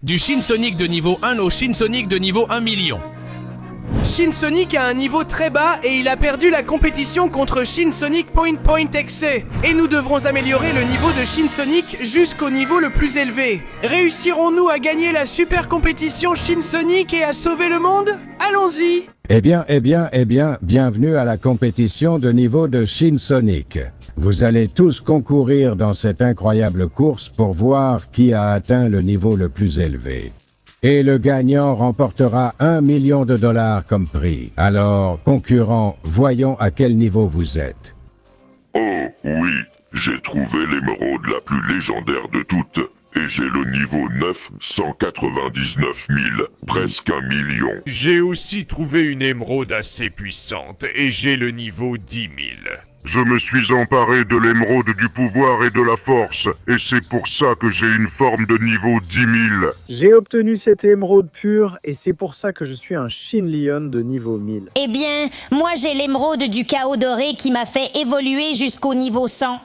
Du Shinsonic de niveau 1 au Shinsonic de niveau 1 million. Shinsonic a un niveau très bas et il a perdu la compétition contre Shinsonic Point Point XC. Et nous devrons améliorer le niveau de Shinsonic jusqu'au niveau le plus élevé. Réussirons-nous à gagner la super compétition Shinsonic et à sauver le monde? Allons-y! Eh bien, bienvenue à la compétition de niveau de Shinsonic. Vous allez tous concourir dans cette incroyable course pour voir qui a atteint le niveau le plus élevé. Et le gagnant remportera $1 million comme prix. Alors, concurrents, voyons à quel niveau vous êtes. Oh oui, j'ai trouvé l'émeraude la plus légendaire de toutes. Et j'ai le niveau 9, 199 000, presque 1 million. J'ai aussi trouvé une émeraude assez puissante, et j'ai le niveau 10 000. Je me suis emparé de l'émeraude du pouvoir et de la force, et c'est pour ça que j'ai une forme de niveau 10 000. J'ai obtenu cette émeraude pure, et c'est pour ça que je suis un Shinlion de niveau 1000. Eh bien, moi j'ai l'émeraude du chaos doré qui m'a fait évoluer jusqu'au niveau 100.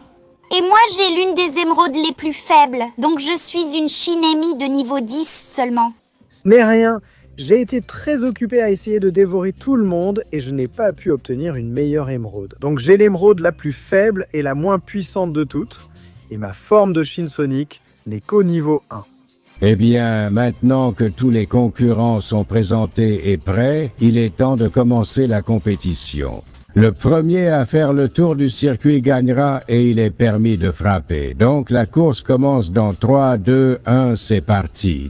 Et moi, j'ai l'une des émeraudes les plus faibles, donc je suis une Shinemi de niveau 10 seulement. Ce n'est rien. J'ai été très occupé à essayer de dévorer tout le monde et je n'ai pas pu obtenir une meilleure émeraude. Donc j'ai l'émeraude la plus faible et la moins puissante de toutes, et ma forme de Shinsonic n'est qu'au niveau 1. Eh bien, maintenant que tous les concurrents sont présentés et prêts, il est temps de commencer la compétition. Le premier à faire le tour du circuit gagnera et il est permis de frapper. Donc la course commence dans 3, 2, 1, c'est parti.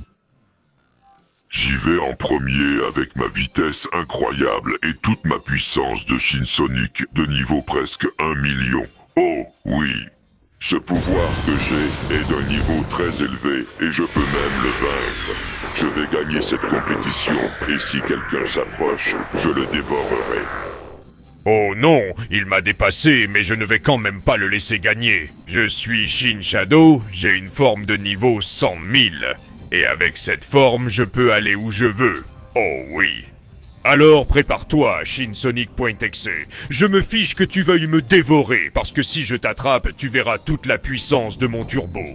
J'y vais en premier avec ma vitesse incroyable et toute ma puissance de Shinsonic de niveau presque 1 million. Oh oui, ce pouvoir que j'ai est d'un niveau très élevé et je peux même le vaincre. Je vais gagner cette compétition et si quelqu'un s'approche, je le dévorerai. Oh non, il m'a dépassé, mais je ne vais quand même pas le laisser gagner. Je suis Shin Shadow, j'ai une forme de niveau 100 000. Et avec cette forme, je peux aller où je veux. Oh oui. Alors prépare-toi, Shinsonic Point XC. Je me fiche que tu veuilles me dévorer, parce que si je t'attrape, tu verras toute la puissance de mon turbo.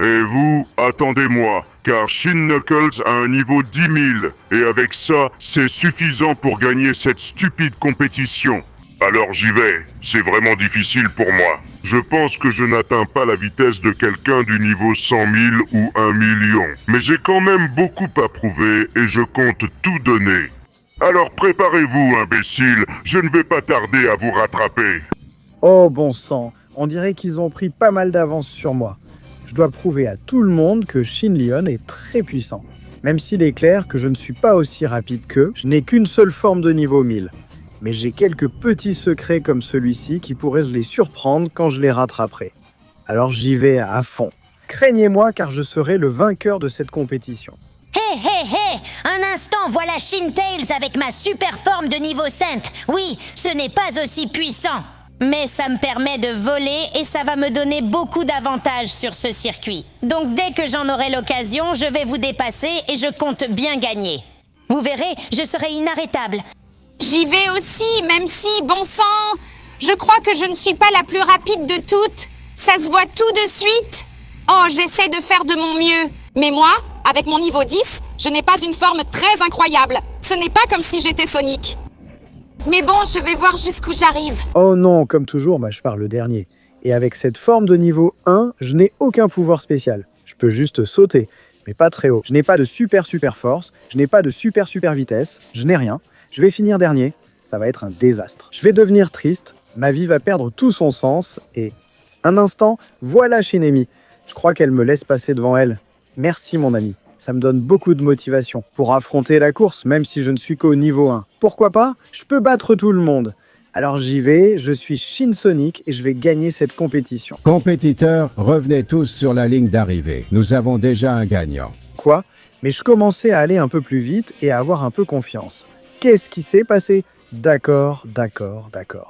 Et vous, attendez-moi, car Shin Knuckles a un niveau 10 000. Et avec ça, c'est suffisant pour gagner cette stupide compétition. Alors j'y vais, c'est vraiment difficile pour moi. Je pense que je n'atteins pas la vitesse de quelqu'un du niveau 100 000 ou 1 million. Mais j'ai quand même beaucoup à prouver et je compte tout donner. Alors préparez-vous, imbécile, je ne vais pas tarder à vous rattraper. Oh bon sang, on dirait qu'ils ont pris pas mal d'avance sur moi. Je dois prouver à tout le monde que Shinlion est très puissant. Même s'il est clair que je ne suis pas aussi rapide qu'eux, je n'ai qu'une seule forme de niveau 1000. Mais j'ai quelques petits secrets comme celui-ci qui pourraient les surprendre quand je les rattraperai. Alors j'y vais à fond. Craignez-moi car je serai le vainqueur de cette compétition. Hé, hé, hé! Un instant, voilà Shin Tails avec ma super forme de niveau 5. Oui, ce n'est pas aussi puissant. Mais ça me permet de voler et ça va me donner beaucoup d'avantages sur ce circuit. Donc dès que j'en aurai l'occasion, je vais vous dépasser et je compte bien gagner. Vous verrez, je serai inarrêtable. J'y vais aussi, même si, bon sang, je crois que je ne suis pas la plus rapide de toutes. Ça se voit tout de suite. Oh, j'essaie de faire de mon mieux. Mais moi, avec mon niveau 10, je n'ai pas une forme très incroyable. Ce n'est pas comme si j'étais Sonic. Mais bon, je vais voir jusqu'où j'arrive. Oh non, comme toujours, je pars le dernier. Et avec cette forme de niveau 1, je n'ai aucun pouvoir spécial. Je peux juste sauter, mais pas très haut. Je n'ai pas de super force, je n'ai pas de super vitesse, je n'ai rien. Je vais finir dernier, ça va être un désastre. Je vais devenir triste, ma vie va perdre tout son sens et... Un instant, voilà Shinemi. Je crois qu'elle me laisse passer devant elle. Merci mon ami, ça me donne beaucoup de motivation pour affronter la course, même si je ne suis qu'au niveau 1. Pourquoi pas? Je peux battre tout le monde. Alors j'y vais, je suis Shinsonic et je vais gagner cette compétition. Compétiteurs, revenez tous sur la ligne d'arrivée. Nous avons déjà un gagnant. Quoi? Mais je commençais à aller un peu plus vite et à avoir un peu confiance. Qu'est-ce qui s'est passé? D'accord.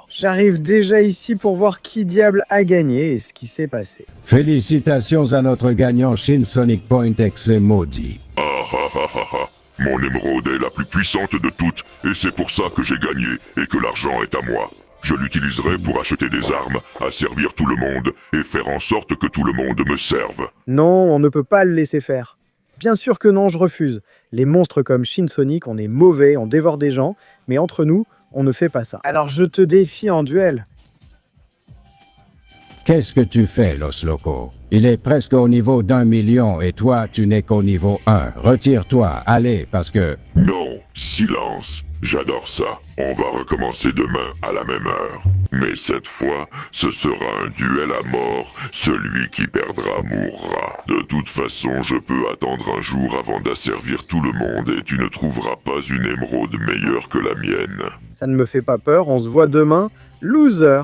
J'arrive déjà ici pour voir qui diable a gagné et ce qui s'est passé. Félicitations à notre gagnant Shinsonic Point XC maudit. Ah ah ah ah ah. Mon émeraude est la plus puissante de toutes et c'est pour ça que j'ai gagné et que l'argent est à moi. Je l'utiliserai pour acheter des armes, asservir tout le monde et faire en sorte que tout le monde me serve. Non, on ne peut pas le laisser faire. Bien sûr que non, je refuse. Les monstres comme Shin Sonic, on est mauvais, on dévore des gens, mais entre nous, on ne fait pas ça. Alors je te défie en duel. Qu'est-ce que tu fais, Los Locos? Il est presque au niveau d'1 million et toi, tu n'es qu'au niveau 1. Retire-toi, allez, parce que... Non, silence. J'adore ça. On va recommencer demain à la même heure. Mais cette fois, ce sera un duel à mort. Celui qui perdra mourra. De toute façon, je peux attendre un jour avant d'asservir tout le monde et tu ne trouveras pas une émeraude meilleure que la mienne. Ça ne me fait pas peur, on se voit demain. Loser.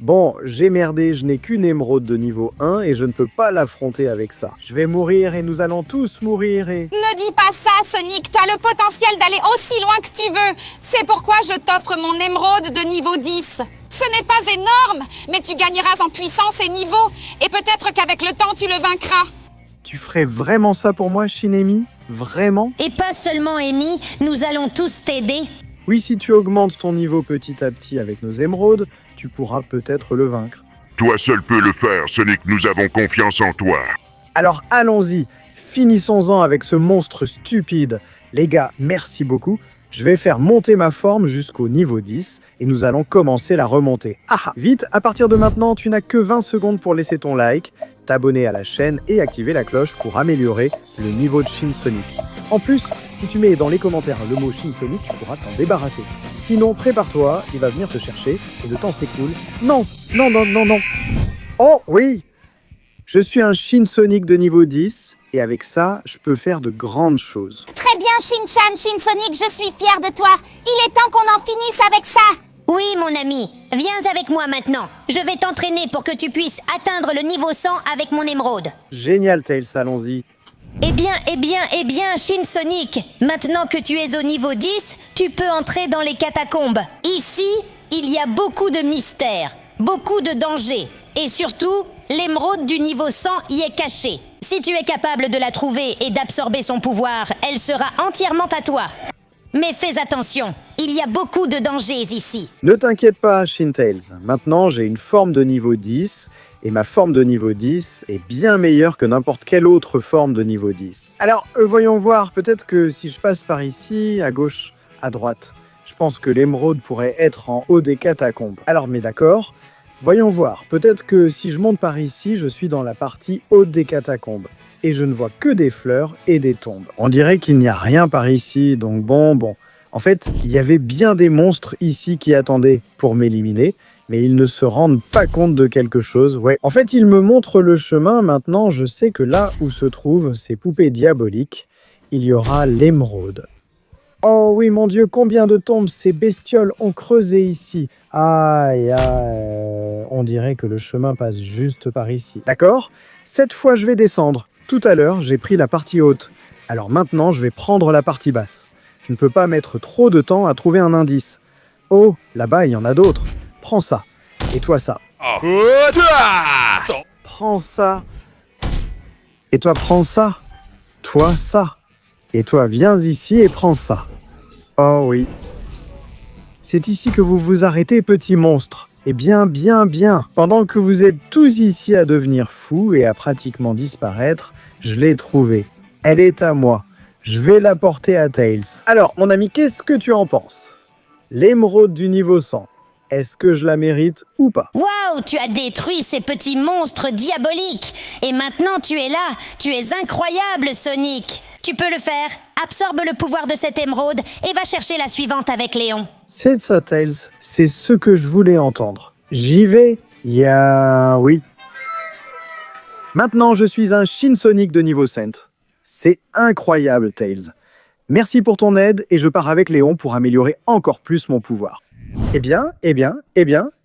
Bon, j'ai merdé, je n'ai qu'une émeraude de niveau 1 et je ne peux pas l'affronter avec ça. Je vais mourir et nous allons tous mourir et... Ne dis pas ça, Sonic, tu as le potentiel d'aller aussi loin que tu veux. C'est pourquoi je t'offre mon émeraude de niveau 10. Ce n'est pas énorme, mais tu gagneras en puissance et niveau, et peut-être qu'avec le temps tu le vaincras. Tu ferais vraiment ça pour moi, Shinemi? Vraiment? Et pas seulement Amy, nous allons tous t'aider. Oui, si tu augmentes ton niveau petit à petit avec nos émeraudes, tu pourras peut-être le vaincre. Toi seul peux le faire, Sonic, nous avons confiance en toi. Alors allons-y, finissons-en avec ce monstre stupide. Les gars, merci beaucoup. Je vais faire monter ma forme jusqu'au niveau 10 et nous allons commencer la remontée. Ah, vite, à partir de maintenant, tu n'as que 20 secondes pour laisser ton like, t'abonner à la chaîne et activer la cloche pour améliorer le niveau de Shin Sonic. En plus, si tu mets dans les commentaires le mot Shin Sonic, tu pourras t'en débarrasser. Sinon, prépare-toi, il va venir te chercher et le temps s'écoule. Non, non, non, non, non. Oh oui, je suis un Shin Sonic de niveau 10 et avec ça, je peux faire de grandes choses. Très bien, Shin-chan, Shin Sonic, je suis fière de toi. Il est temps qu'on en finisse avec ça. Oui, mon ami, viens avec moi maintenant. Je vais t'entraîner pour que tu puisses atteindre le niveau 100 avec mon émeraude. Génial, Tails, allons-y. Eh bien, Shin Sonic, maintenant que tu es au niveau 10, tu peux entrer dans les catacombes. Ici, il y a beaucoup de mystères, beaucoup de dangers, et surtout, l'émeraude du niveau 100 y est cachée. Si tu es capable de la trouver et d'absorber son pouvoir, elle sera entièrement à toi. Mais fais attention, il y a beaucoup de dangers ici. Ne t'inquiète pas, Shin-Tails. Maintenant, j'ai une forme de niveau 10, et ma forme de niveau 10 est bien meilleure que n'importe quelle autre forme de niveau 10. Alors, voyons voir, peut-être que si je passe par ici, à gauche, à droite, je pense que l'émeraude pourrait être en haut des catacombes. Alors, mais d'accord, voyons voir, peut-être que si je monte par ici, je suis dans la partie haute des catacombes. Et je ne vois que des fleurs et des tombes. On dirait qu'il n'y a rien par ici, donc bon. En fait, il y avait bien des monstres ici qui attendaient pour m'éliminer, mais ils ne se rendent pas compte de quelque chose. Ouais, en fait, ils me montrent le chemin. Maintenant, je sais que là où se trouvent ces poupées diaboliques, il y aura l'émeraude. Oh oui, mon Dieu, combien de tombes ces bestioles ont creusé ici. Aïe, on dirait que le chemin passe juste par ici. D'accord? Cette fois, je vais descendre. Tout à l'heure, j'ai pris la partie haute. Alors maintenant, je vais prendre la partie basse. Je ne peux pas mettre trop de temps à trouver un indice. Oh, là-bas, il y en a d'autres. Prends ça. Et toi, ça. Prends ça. Et toi, prends ça. Toi, ça. Et toi, viens ici et prends ça. Oh oui. C'est ici que vous vous arrêtez, petit monstre. Eh bien. Pendant que vous êtes tous ici à devenir fous et à pratiquement disparaître, je l'ai trouvée. Elle est à moi. Je vais la porter à Tails. Alors, mon ami, qu'est-ce que tu en penses? L'émeraude du niveau 100. Est-ce que je la mérite ou pas? Waouh, tu as détruit ces petits monstres diaboliques. Et maintenant tu es là. Tu es incroyable, Sonic. Tu peux le faire. Absorbe le pouvoir de cette émeraude et va chercher la suivante avec Léon. C'est ça, Tails. C'est ce que je voulais entendre. J'y vais? Oui. Maintenant, je suis un Shin Sonic de niveau 100. C'est incroyable, Tails. Merci pour ton aide et je pars avec Léon pour améliorer encore plus mon pouvoir. Eh bien,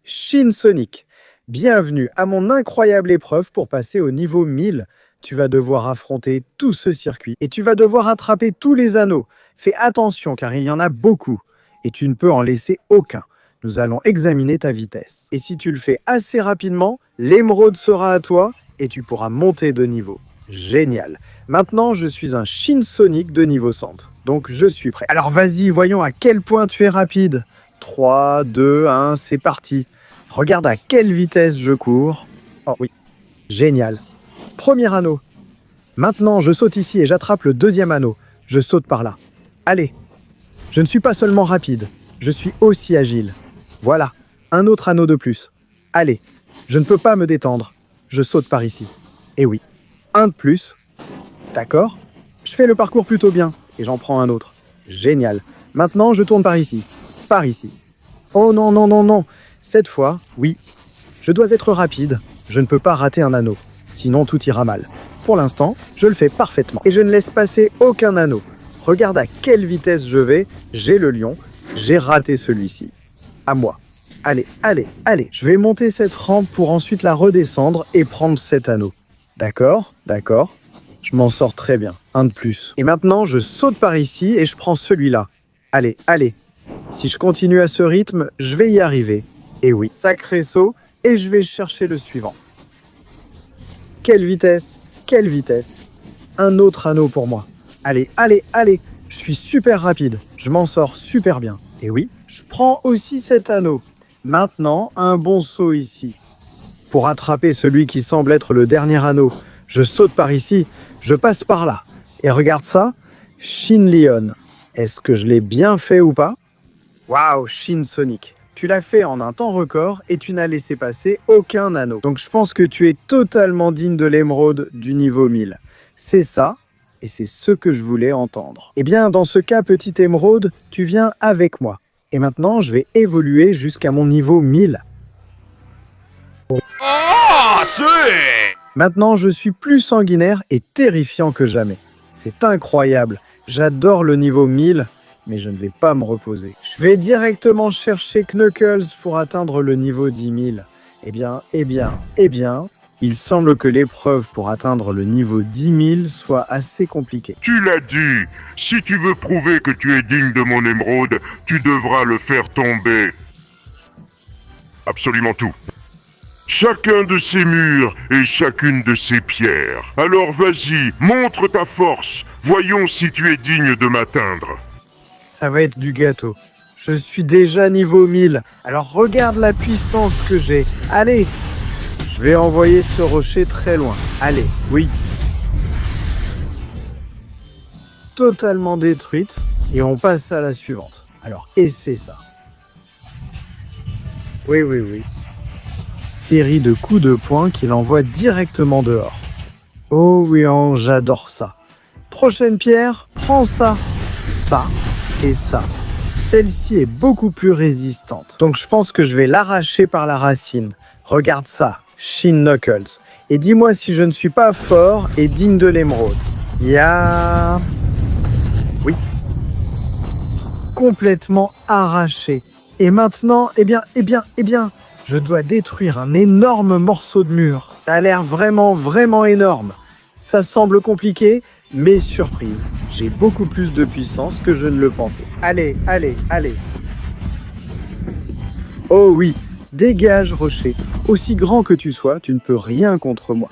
Shin Sonic. Bienvenue à mon incroyable épreuve pour passer au niveau 1000. Tu vas devoir affronter tout ce circuit et tu vas devoir attraper tous les anneaux. Fais attention car il y en a beaucoup et tu ne peux en laisser aucun. Nous allons examiner ta vitesse. Et si tu le fais assez rapidement, l'émeraude sera à toi et tu pourras monter de niveau. Génial. Maintenant, je suis un Shin Sonic de niveau 100. Donc, je suis prêt. Alors, vas-y, voyons à quel point tu es rapide. 3, 2, 1, c'est parti. Regarde à quelle vitesse je cours. Oh oui, génial. Premier anneau. Maintenant, je saute ici et j'attrape le deuxième anneau. Je saute par là. Allez. Je ne suis pas seulement rapide, je suis aussi agile. Voilà, un autre anneau de plus. Allez, je ne peux pas me détendre. Je saute par ici. Et oui, un de plus. D'accord. Je fais le parcours plutôt bien et j'en prends un autre. Génial. Maintenant, je tourne par ici. Par ici. Oh non, non, non, non. Cette fois, oui. Je dois être rapide. Je ne peux pas rater un anneau. Sinon, tout ira mal. Pour l'instant, je le fais parfaitement. Et je ne laisse passer aucun anneau. Regarde à quelle vitesse je vais. J'ai le lion. J'ai raté celui-ci. À moi. Allez, allez, allez. Je vais monter cette rampe pour ensuite la redescendre et prendre cet anneau. D'accord, d'accord. Je m'en sors très bien. Un de plus. Et maintenant, je saute par ici et je prends celui-là. Allez, allez. Si je continue à ce rythme, je vais y arriver. Et oui, sacré saut. Et je vais chercher le suivant. Quelle vitesse! Quelle vitesse! Un autre anneau pour moi. Allez, allez, allez! Je suis super rapide. Je m'en sors super bien. Et oui, je prends aussi cet anneau. Maintenant, un bon saut ici. Pour attraper celui qui semble être le dernier anneau, je saute par ici, je passe par là. Et regarde ça, Shin Leon. Est-ce que je l'ai bien fait ou pas? Waouh, Shin Sonic. Tu l'as fait en un temps record et tu n'as laissé passer aucun anneau. Donc je pense que tu es totalement digne de l'émeraude du niveau 1000. C'est ça, et c'est ce que je voulais entendre. Eh bien, dans ce cas, petite émeraude, tu viens avec moi. Et maintenant, je vais évoluer jusqu'à mon niveau 1000. Ah, c'est... Maintenant, je suis plus sanguinaire et terrifiant que jamais. C'est incroyable. J'adore le niveau 1000. Mais je ne vais pas me reposer. Je vais directement chercher Knuckles pour atteindre le niveau 10 000. Eh bien, il semble que l'épreuve pour atteindre le niveau 10 000 soit assez compliquée. Tu l'as dit, si tu veux prouver que tu es digne de mon émeraude, tu devras le faire tomber. Absolument tout. Chacun de ces murs et chacune de ces pierres. Alors vas-y, montre ta force. Voyons si tu es digne de m'atteindre. Ça va être du gâteau. Je suis déjà niveau 1000. Alors regarde la puissance que j'ai. Allez, je vais envoyer ce rocher très loin. Allez, oui. Totalement détruite. Et on passe à la suivante. Alors, et c'est ça. Oui, oui, oui. Série de coups de poing qu'il envoie directement dehors. Oh oui, oh, j'adore ça. Prochaine pierre, prends ça. Ça. Et ça, celle-ci est beaucoup plus résistante. Donc je pense que je vais l'arracher par la racine. Regarde ça, Shin Knuckles. Et dis-moi si je ne suis pas fort et digne de l'émeraude. Oui. Complètement arraché. Et maintenant, eh bien, je dois détruire un énorme morceau de mur. Ça a l'air vraiment, vraiment énorme. Ça semble compliqué, mais surprise, j'ai beaucoup plus de puissance que je ne le pensais. Allez, allez, allez. Oh oui, dégage, rocher. Aussi grand que tu sois, tu ne peux rien contre moi.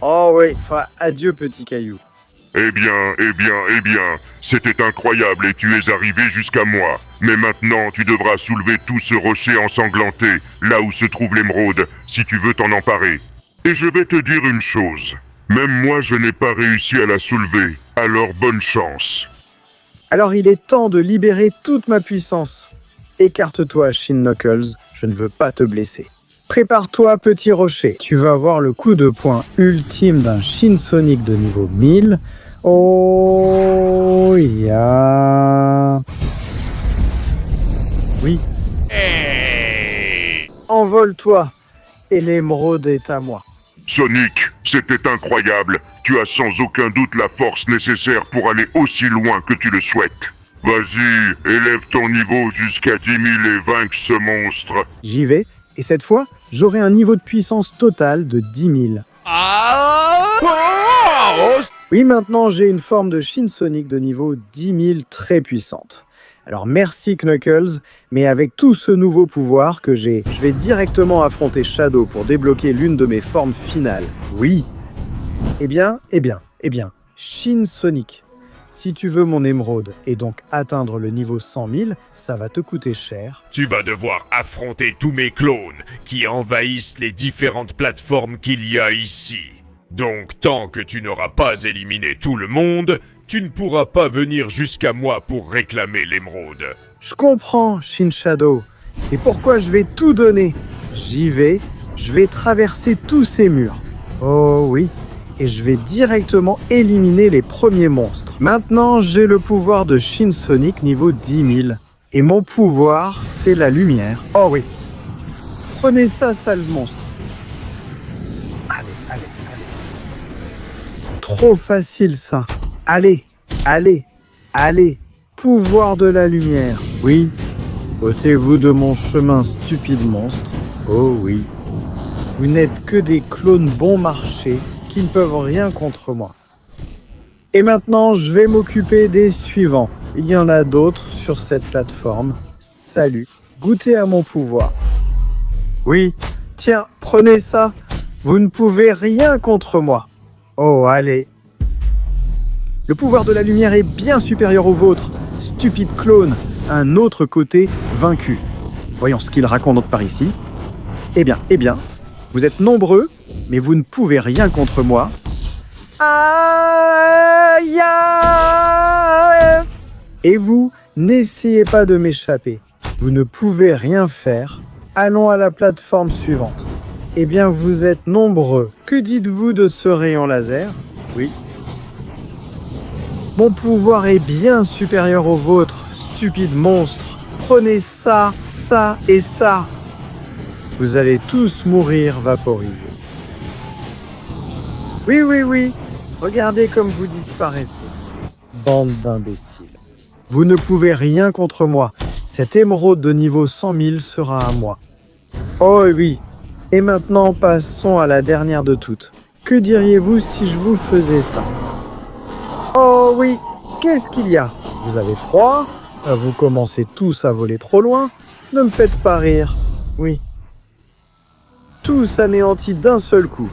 Oh oui, adieu, petit caillou. Eh bien, c'était incroyable et tu es arrivé jusqu'à moi. Mais maintenant, tu devras soulever tout ce rocher ensanglanté, là où se trouve l'émeraude, si tu veux t'en emparer. Et je vais te dire une chose. Même moi, je n'ai pas réussi à la soulever, alors bonne chance. Alors il est temps de libérer toute ma puissance. Écarte-toi, Shin Knuckles, je ne veux pas te blesser. Prépare-toi, petit rocher. Tu vas avoir le coup de poing ultime d'un Shin Sonic de niveau 1000. Oh, ya. Oui. Hey. Envole-toi, et l'émeraude est à moi. Sonic, c'était incroyable. Tu as sans aucun doute la force nécessaire pour aller aussi loin que tu le souhaites. Vas-y, élève ton niveau jusqu'à 10 000 et vaincre ce monstre. J'y vais, et cette fois, j'aurai un niveau de puissance total de 10 000. Oui, maintenant, j'ai une forme de Shin Sonic de niveau 10 000 très puissante. Alors merci Knuckles, mais avec tout ce nouveau pouvoir que j'ai, je vais directement affronter Shadow pour débloquer l'une de mes formes finales. Oui. Eh bien, Shin Sonic. Si tu veux mon émeraude et donc atteindre le niveau 100 000, ça va te coûter cher. Tu vas devoir affronter tous mes clones qui envahissent les différentes plateformes qu'il y a ici. Donc tant que tu n'auras pas éliminé tout le monde, tu ne pourras pas venir jusqu'à moi pour réclamer l'émeraude. Je comprends, Shin Shadow. C'est pourquoi je vais tout donner. J'y vais, je vais traverser tous ces murs. Oh oui, et je vais directement éliminer les premiers monstres. Maintenant, j'ai le pouvoir de Shin Sonic niveau 10 000. Et mon pouvoir, c'est la lumière. Oh oui. Prenez ça, sales monstres. Allez, allez, allez. Trop facile, ça. Allez, allez, allez. Pouvoir de la lumière. Oui. Ôtez-vous de mon chemin, stupide monstre. Oh oui. Vous n'êtes que des clones bon marché qui ne peuvent rien contre moi. Et maintenant, je vais m'occuper des suivants. Il y en a d'autres sur cette plateforme. Salut. Goûtez à mon pouvoir. Oui. Tiens, prenez ça. Vous ne pouvez rien contre moi. Oh, allez. Le pouvoir de la lumière est bien supérieur au vôtre. Stupide clone. Un autre côté vaincu. Voyons ce qu'il raconte par ici. Eh bien, vous êtes nombreux, mais vous ne pouvez rien contre moi. Aïe, aïe. Et vous, n'essayez pas de m'échapper. Vous ne pouvez rien faire. Allons à la plateforme suivante. Eh bien, vous êtes nombreux. Que dites-vous de ce rayon laser? Oui. Mon pouvoir est bien supérieur au vôtre, stupide monstre. Prenez ça, ça et ça. Vous allez tous mourir vaporisés. Oui, oui, oui. Regardez comme vous disparaissez. Bande d'imbéciles. Vous ne pouvez rien contre moi. Cette émeraude de niveau 100 000 sera à moi. Oh oui. Et maintenant, passons à la dernière de toutes. Que diriez-vous si je vous faisais ça? Oh oui. Qu'est-ce qu'il y a? Vous avez froid? Vous commencez tous à voler trop loin? Ne me faites pas rire. Oui. Tous anéantis d'un seul coup.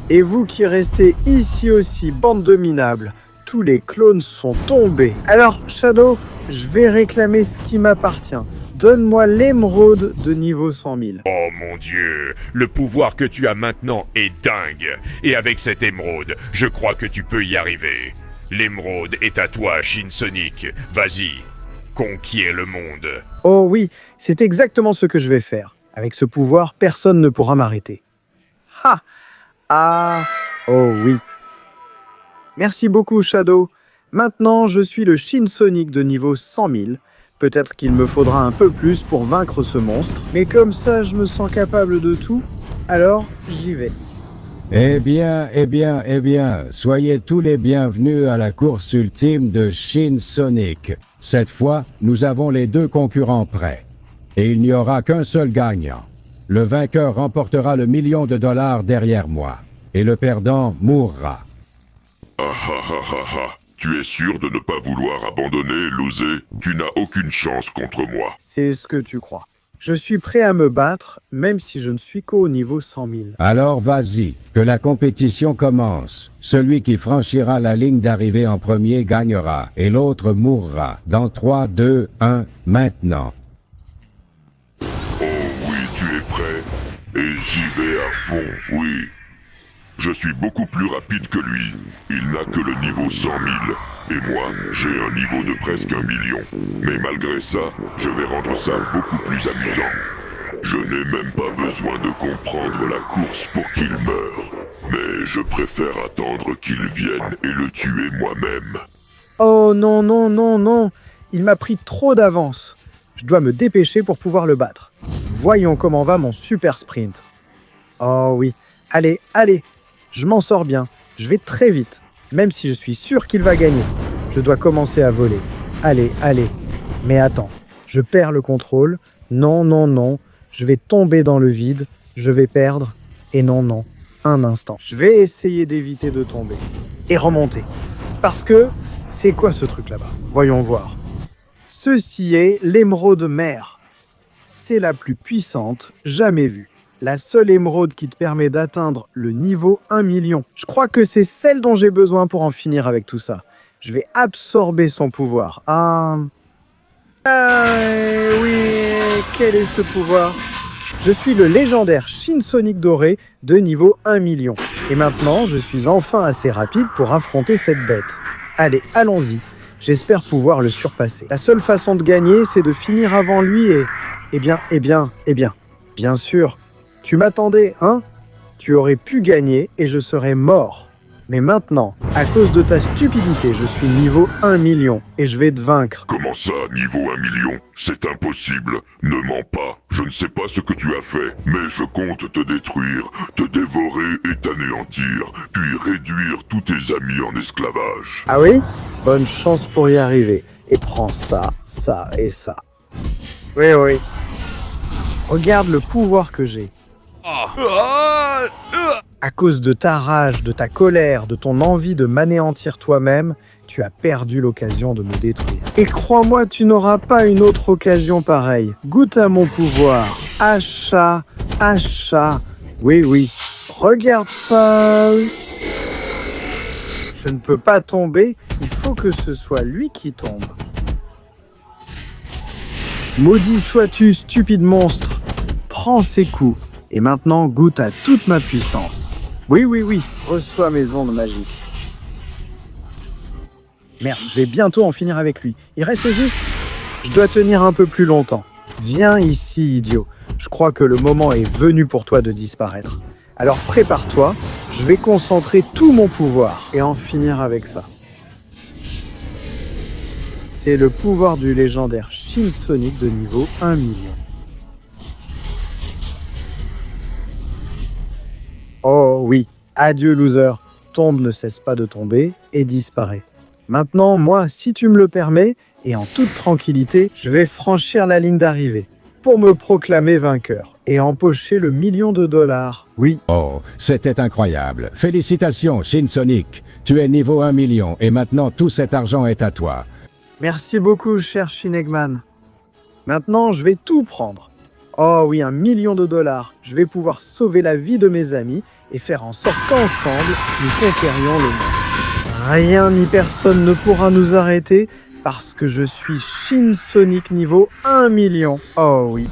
Et vous qui restez ici aussi, bande de minables, tous les clones sont tombés. Alors, Shadow, je vais réclamer ce qui m'appartient. Donne-moi l'émeraude de niveau 100 000. Oh mon Dieu, le pouvoir que tu as maintenant est dingue. Et avec cette émeraude, je crois que tu peux y arriver. L'émeraude est à toi, Shin Sonic. Vas-y, conquiers le monde. Oh oui, c'est exactement ce que je vais faire. Avec ce pouvoir, personne ne pourra m'arrêter. Ha! Ah! Oh oui. Merci beaucoup, Shadow. Maintenant, je suis le Shin Sonic de niveau 100 000. Peut-être qu'il me faudra un peu plus pour vaincre ce monstre, mais comme ça, je me sens capable de tout, alors j'y vais. Eh bien, soyez tous les bienvenus à la course ultime de Shin Sonic. Cette fois, nous avons les deux concurrents prêts. Et il n'y aura qu'un seul gagnant. Le vainqueur remportera le $1 million derrière moi. Et le perdant mourra. Ah ah ah ah ah. Tu es sûr de ne pas vouloir abandonner, Losé? Tu n'as aucune chance contre moi. C'est ce que tu crois. Je suis prêt à me battre, même si je ne suis qu'au niveau 100 000. Alors vas-y, que la compétition commence. Celui qui franchira la ligne d'arrivée en premier gagnera, et l'autre mourra. Dans 3, 2, 1, maintenant. Oh oui, tu es prêt? Et j'y vais à fond, oui. Je suis beaucoup plus rapide que lui. Il n'a que le niveau 100 000. Et moi, j'ai un niveau de presque 1 million. Mais malgré ça, je vais rendre ça beaucoup plus amusant. Je n'ai même pas besoin de comprendre la course pour qu'il meure. Mais je préfère attendre qu'il vienne et le tuer moi-même. Oh non, non, non, non. Il m'a pris trop d'avance. Je dois me dépêcher pour pouvoir le battre. Voyons comment va mon super sprint. Oh oui. Allez, allez. Je m'en sors bien. Je vais très vite. Même si je suis sûr qu'il va gagner. Je dois commencer à voler. Allez, allez. Mais attends. Je perds le contrôle. Non, non, non. Je vais tomber dans le vide. Je vais perdre. Et non, non. Un instant. Je vais essayer d'éviter de tomber. Et remonter. Parce que... c'est quoi ce truc là-bas? Voyons voir. Ceci est l'émeraude mère. C'est la plus puissante jamais vue. La seule émeraude qui te permet d'atteindre le niveau 1 million. Je crois que c'est celle dont j'ai besoin pour en finir avec tout ça. Je vais absorber son pouvoir. Oui, quel est ce pouvoir? Je suis le légendaire Shin Sonic doré de niveau 1 million. Et maintenant, je suis enfin assez rapide pour affronter cette bête. Allez, allons-y. J'espère pouvoir le surpasser. La seule façon de gagner, c'est de finir avant lui et... Eh bien. Bien sûr. Tu m'attendais, hein? Tu aurais pu gagner et je serais mort. Mais maintenant, à cause de ta stupidité, je suis niveau 1 million et je vais te vaincre. Comment ça, niveau 1 million? C'est impossible. Ne mens pas. Je ne sais pas ce que tu as fait, mais je compte te détruire, te dévorer et t'anéantir, puis réduire tous tes amis en esclavage. Ah oui? Bonne chance pour y arriver. Et prends ça, ça et ça. Oui. Regarde le pouvoir que j'ai. À cause de ta rage, de ta colère, de ton envie de m'anéantir toi-même, tu as perdu l'occasion de me détruire. Et crois-moi, tu n'auras pas une autre occasion pareille. Goûte à mon pouvoir. Achat. Oui. Regarde ça. Je ne peux pas tomber, il faut que ce soit lui qui tombe. Maudit sois-tu, stupide monstre. Prends ces coups. Et maintenant, goûte à toute ma puissance. Oui. Reçois mes ondes magiques. Merde, je vais bientôt en finir avec lui. Il reste juste... Je dois tenir un peu plus longtemps. Viens ici, idiot. Je crois que le moment est venu pour toi de disparaître. Alors prépare-toi, je vais concentrer tout mon pouvoir et en finir avec ça. C'est le pouvoir du légendaire Shinsonic de niveau 1 million. Oh oui, adieu loser. Tombe ne cesse pas de tomber et disparaît. Maintenant, moi, si tu me le permets, et en toute tranquillité, je vais franchir la ligne d'arrivée pour me proclamer vainqueur et empocher le $1 million. Oui. Oh, c'était incroyable. Félicitations, Shinsonic. Tu es niveau 1 million et maintenant tout cet argent est à toi. Merci beaucoup, cher Shin Eggman. Maintenant, je vais tout prendre. Oh oui, $1 million. Je vais pouvoir sauver la vie de mes amis et faire en sorte qu'ensemble, nous conquérions le monde. Rien ni personne ne pourra nous arrêter parce que je suis Shinsonic niveau 1 million. Oh oui.